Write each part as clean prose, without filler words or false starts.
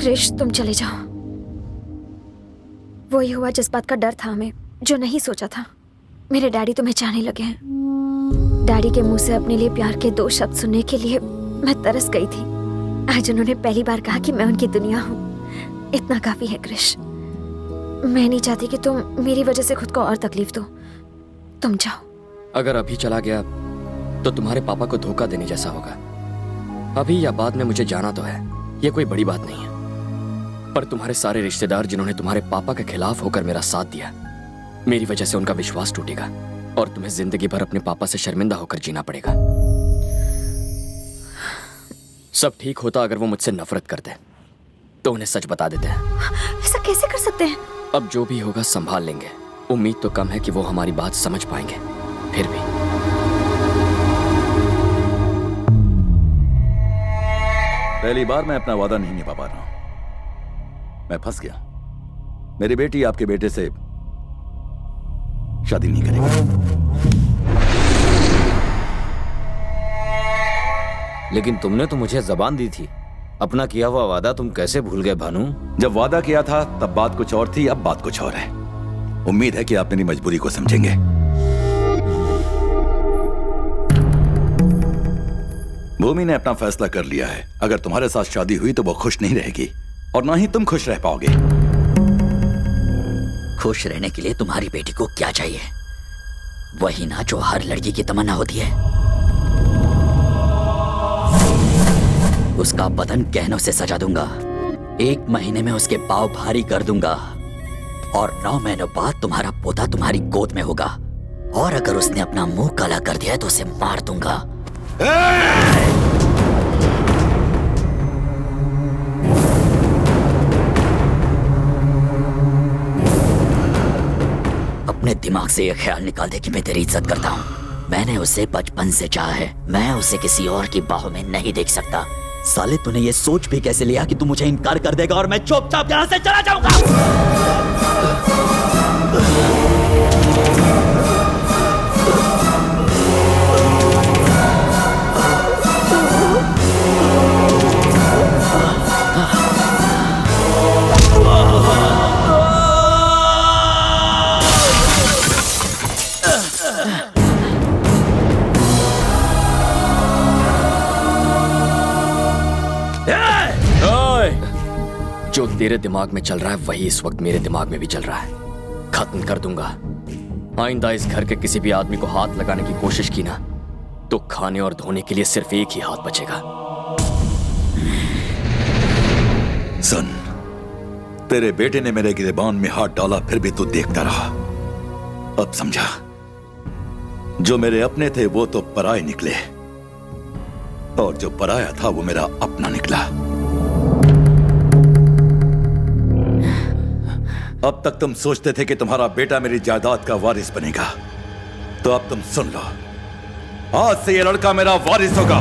क्रिश, तुम चले जाओ। वही हुआ जिस बात का डर था हमें, जो नहीं सोचा था। मेरे डैडी तुम्हें चाहने लगे हैं। डैडी के मुंह से अपने लिए प्यार के 2 शब्द सुनने के लिए मैं तरस गई थी। आज उन्होंने पहली बार कहा कि मैं उनकी दुनिया हूँ। इतना काफी है क्रिश। मैं नहीं चाहती कि तुम मेरी वजह से खुद को और तकलीफ दो। तुम जाओ। अगर अभी चला गया तो तुम्हारे पापा को धोखा देने जैसा होगा। अभी या बाद में मुझे जाना तो है, ये कोई बड़ी बात नहीं है। पर तुम्हारे सारे रिश्तेदार जिन्होंने तुम्हारे पापा के खिलाफ होकर मेरा साथ दिया, मेरी वजह से उनका विश्वास टूटेगा और तुम्हें जिंदगी भर अपने पापा से शर्मिंदा होकर जीना पड़ेगा। सब ठीक होता अगर वो मुझसे नफरत करते तो उन्हें सच बता देते हैं। ऐसा कैसे कर सकते हैं? अब जो भी होगा संभाल लेंगे। उम्मीद तो कम है कि वो हमारी बात समझ पाएंगे, फिर भी। पहली बार मैं अपना वादा नहीं निभा पा रहा हूं। मैं फंस गया। मेरी बेटी आपके बेटे से शादी नहीं करेगी। लेकिन तुमने तो मुझे जबान दी थी। अपना किया हुआ वादा तुम कैसे भूल गए भानु? जब वादा किया था तब बात कुछ और थी, अब बात कुछ और है। उम्मीद है कि आप मेरी मजबूरी को समझेंगे। भूमि ने अपना फैसला कर लिया है। अगर तुम्हारे साथ शादी हुई तो वो खुश नहीं रहेगी और ना ही तुम खुश रह पाओगे। खुश रहने के लिए तुम्हारी बेटी को क्या चाहिए? वही ना जो हर लड़की की तमन्ना होती है। उसका बदन गहनों से सजा दूंगा। 1 महीने में उसके पाँव भारी कर दूंगा और 9 महीनों बाद तुम्हारा पोता तुम्हारी गोद में होगा। और अगर उसने अपना मुंह काला कर दिया तो उसे मार दूंगा। अपने दिमाग से यह ख्याल निकाल दे कि मैं तेरी इज्जत करता हूँ। मैंने उसे बचपन से चाहा है। मैं उसे किसी और की बाहों में नहीं देख सकता। साले, तूने ये सोच भी कैसे लिया कि तू मुझे इनकार कर देगा और मैं चुपचाप यहां से चला जाऊंगा? जो तेरे दिमाग में चल रहा है वही इस वक्त मेरे दिमाग में भी चल रहा है। खत्म कर दूंगा। आइंदा इस घर के किसी भी आदमी को हाथ लगाने की कोशिश की ना तो खाने और धोने के लिए सिर्फ एक ही हाथ बचेगा। सुन, तेरे बेटे ने मेरे गिरेबान में हाथ डाला फिर भी तू देखता रहा। अब समझा, जो मेरे अपने थे वो तो पराये निकले और जो पराया था वो मेरा अपना निकला। अब तक तुम सोचते थे कि तुम्हारा बेटा मेरी जायदाद का वारिस बनेगा, तो अब तुम सुन लो, आज से ये लड़का मेरा वारिस होगा।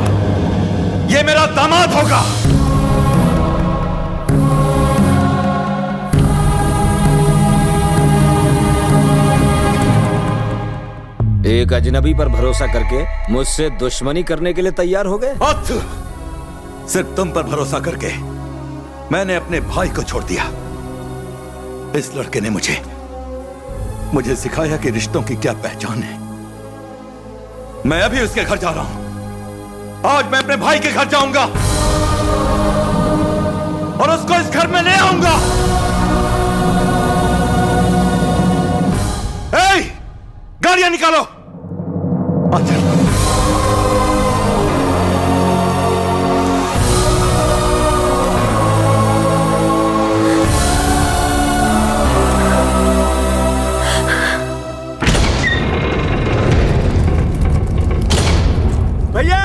ये मेरा दामाद होगा। एक अजनबी पर भरोसा करके मुझसे दुश्मनी करने के लिए तैयार हो गए? सिर्फ तुम पर भरोसा करके मैंने अपने भाई को छोड़ दिया। इस लड़के ने मुझे सिखाया कि रिश्तों की क्या पहचान है। मैं अभी उसके घर जा रहा हूं। आज मैं अपने भाई के घर जाऊंगा और उसको इस घर में ले आऊंगा। गाड़ियां निकालो। अच्छा, भैया!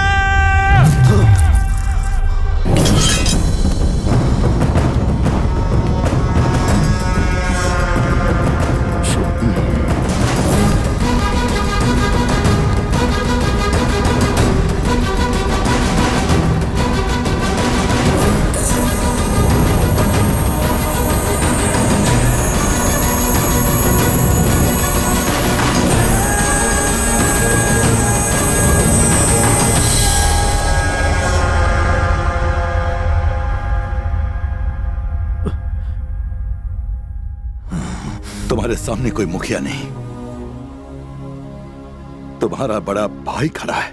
तुम्हारे सामने कोई मुखिया नहीं, तुम्हारा बड़ा भाई खड़ा है।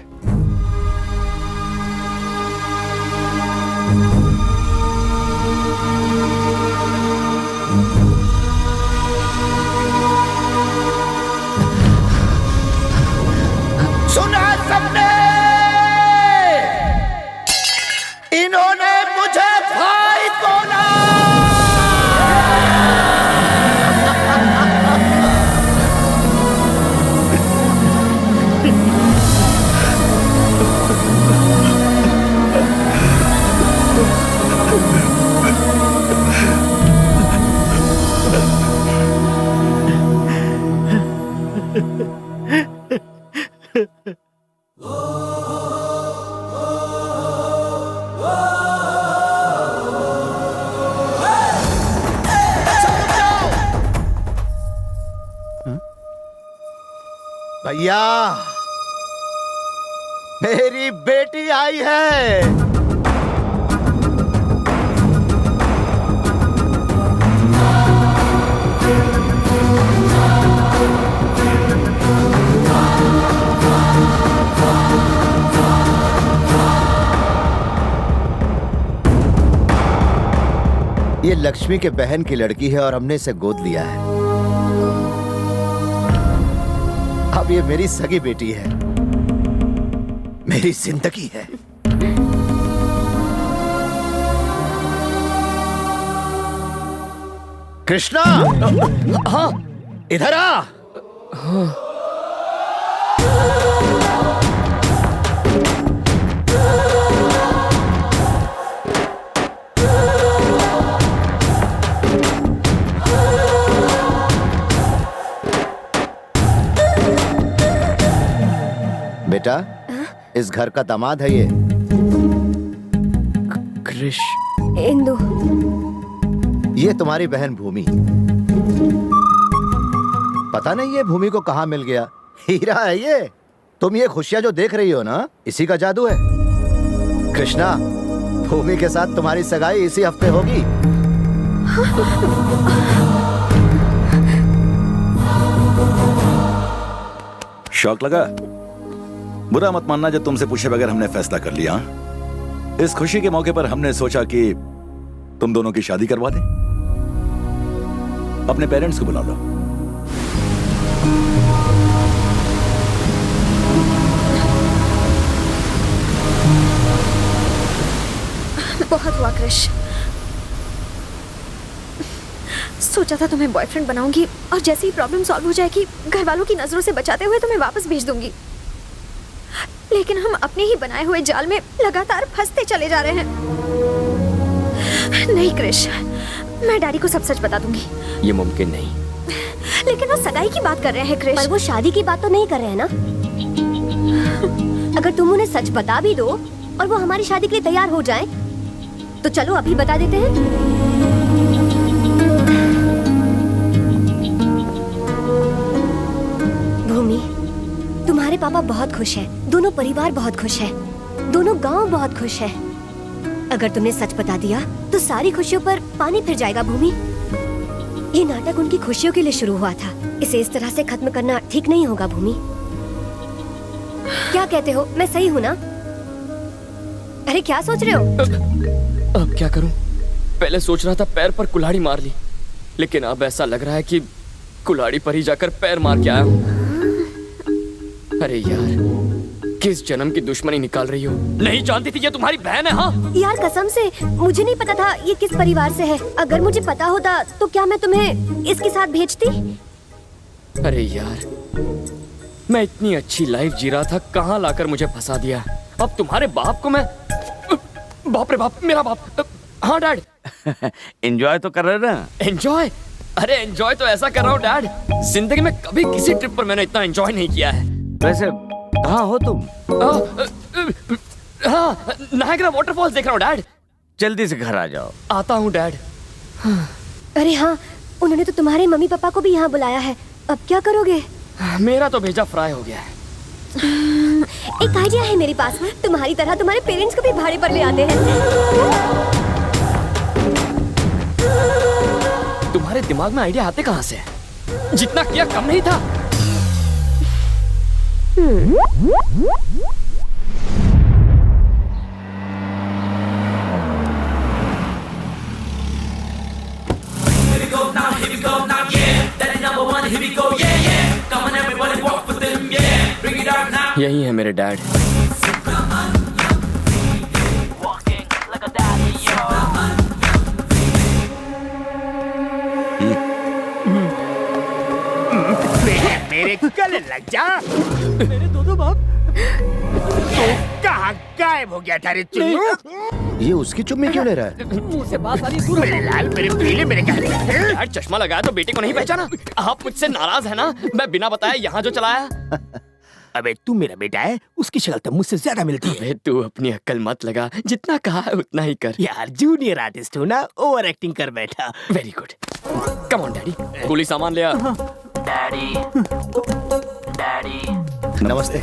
सुना सबने, इन्होंने मुझे भाई बोला। भैया, मेरी बेटी आई है। ये लक्ष्मी के बहन की लड़की है और हमने इसे गोद लिया है। अब ये मेरी सगी बेटी है, मेरी जिंदगी है। कृष्णा, हाँ इधर आ। बेटा, इस घर का दामाद है ये। कृष, इंदु। ये तुम्हारी बहन भूमि। पता नहीं ये भूमि को कहाँ मिल गया। हीरा है ये। तुम ये खुशियां जो देख रही हो ना, इसी का जादू है। कृष्णा, भूमि के साथ तुम्हारी सगाई इसी हफ्ते होगी। शौक लगा? बुरा मत मानना जब तुमसे पूछे बगैर हमने फैसला कर लिया। इस खुशी के मौके पर हमने सोचा कि तुम दोनों की शादी करवा दें। अपने पेरेंट्स को बुला लो। बहुत हुआ कृष। सोचा था तुम्हें बॉयफ्रेंड बनाऊंगी और जैसे ही प्रॉब्लम सॉल्व हो जाएगी घर वालों की नजरों से बचाते हुए तुम्हें वापस भेज दूंगी, लेकिन हम अपने ही बनाए हुए जाल में लगातार फंसते चले जा रहे हैं। नहीं कृष, मैं डैडी को सब सच बता दूंगी। ये मुमकिन नहीं। लेकिन वो सगाई की बात कर रहे हैं कृष। पर वो शादी की बात तो नहीं कर रहे हैं ना। अगर तुम उन्हें सच बता भी दो और वो हमारी शादी के लिए तैयार हो जाएं, तो चलो अभी बता देते हैं। भूमि, तुम्हारे पापा बहुत खुश हैं, दोनों परिवार बहुत खुश है, दोनों गांव बहुत खुश है। अगर तुमने सच बता दिया तो सारी खुशियों पर पानी फिर जाएगा। भूमि, ये नाटक उनकी खुशियों के लिए शुरू हुआ था, इसे इस तरह से खत्म करना ठीक नहीं होगा। भूमि, क्या कहते हो? मैं सही हूँ ना? अरे क्या सोच रहे हो? अब क्या करूं? पहले सोच रहा था पैर पर कुल्हाड़ी मार ली, लेकिन अब ऐसा लग रहा है कि कुल्हाड़ी पर ही जाकर पैर मार के आया हूं। अरे यार, किस जन्म की दुश्मनी निकाल रही हो? नहीं जानती थी ये तुम्हारी बहन है। हाँ यार, कसम से मुझे नहीं पता था ये किस परिवार से है। अगर मुझे पता होता तो क्या मैं तुम्हें इसके साथ भेजती? अरे यार, मैं इतनी अच्छी लाइफ जी रहा था, कहाँ लाकर मुझे फंसा दिया। अब तुम्हारे बाप को मैं, बाप रे बाप, मेरा बाप। हाँ डैड। एंजॉय तो कर रहे ना? एंजॉय? अरे एंजॉय तो ऐसा कर रहा हूँ डैड, जिंदगी में कभी किसी ट्रिप पर मैंने इतना एंजॉय नहीं किया है। वैसे कहाँ हो तुम? हाँ, नायग्रा वाटरफॉल्स देख रहा हूँ डैड। जल्दी से घर आ जाओ। आता हूँ डैड। अरे हाँ, उन्होंने तो तुम्हारे मम्मी पापा को भी यहाँ बुलाया है। अब क्या करोगे? मेरा तो भेजा फ्राई हो गया है। एक आइडिया है मेरे पास। तुम्हारी तरह तुम्हारे पेरेंट्स को भी भाड़े पर ले आते हैं। तुम्हारे दिमाग में आइडिया आते कहाँ से? जितना किया कम नहीं था। यही है मेरे डैड। मेरे गले लग जा। मेरे दोनों बाप तो कहाँ गायब हो गया था रे चुन्नू? ये उसकी चुम्मी क्यों ले रहा है? मुंह से बात आ रही है। मेरे लाल, मेरे पीले, मेरे काले। डैड चश्मा लगाया तो बेटे को नहीं पहचाना? आप मुझसे नाराज है ना? मैं बिना बताए यहाँ जो चलाया। अबे तू मेरा बेटा है, उसकी शक्ल तो मुझसे ज्यादा मिलती है। अबे तू अपनी अक्ल मत लगा, जितना कहा है उतना ही कर। यार जूनियर आर्टिस्ट हो ना, ओवर एक्टिंग कर बैठा। Very good. Come on daddy, गोली सामान ले आ। नमस्ते।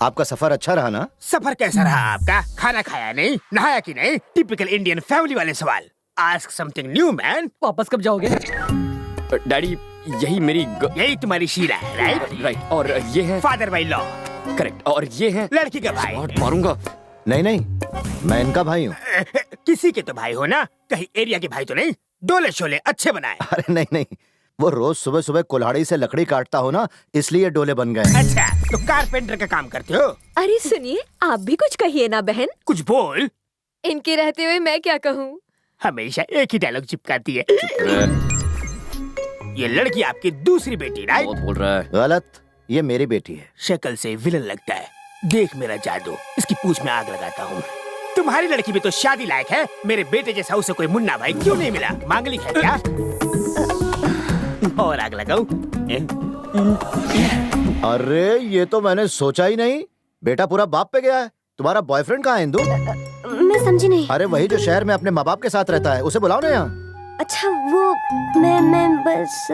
आपका सफर अच्छा रहा ना? सफर कैसा रहा आपका? खाना खाया नहीं, नहाया कि नहीं? टिपिकल इंडियन फैमिली वाले सवाल। Ask something new man. वापस कब जाओगे? डैडी यही मेरी यही तुम्हारी शीला है, राइट? राइट। और ये है फादर बाई लॉ। करेक्ट। और ये है लड़की का भाई। स्मार्ट मारूंगा। नहीं नहीं, मैं इनका भाई हूँ। किसी के तो भाई हो ना, कहीं एरिया के भाई तो नहीं? डोले शोले अच्छे बनाए। अरे नहीं नहीं, वो रोज सुबह सुबह कुल्हाड़ी से लकड़ी काटता हो ना, इसलिए डोले बन गए। अच्छा, तो कारपेंटर का काम करते हो? अरे सुनिए, आप भी कुछ कहिए ना बहन। कुछ बोल। इनके रहते हुए मैं क्या कहूँ? हमेशा एक ही डायलॉग चिपकाती है। ये लड़की आपकी दूसरी बेटी, राइट? बहुत बोल रहा है। गलत, ये मेरी बेटी है। शक्ल से विलन लगता है। देख मेरा जादू, इसकी पूंछ में आग लगाता हूँ। तुम्हारी लड़की भी तो शादी लायक है। मेरे बेटे जैसा उसे कोई मुन्ना भाई क्यों नहीं मिला? मांगलिक है क्या? और आग लगाऊं? अरे ये तो मैंने सोचा ही नहीं। बेटा पूरा बाप पे गया है। तुम्हारा बॉयफ्रेंड कहाँ है इंदु? मैं समझी नहीं। अरे वही जो शहर में अपने माँ बाप के साथ रहता है, उसे बुलाओ ना यहाँ। अच्छा वो मैं बस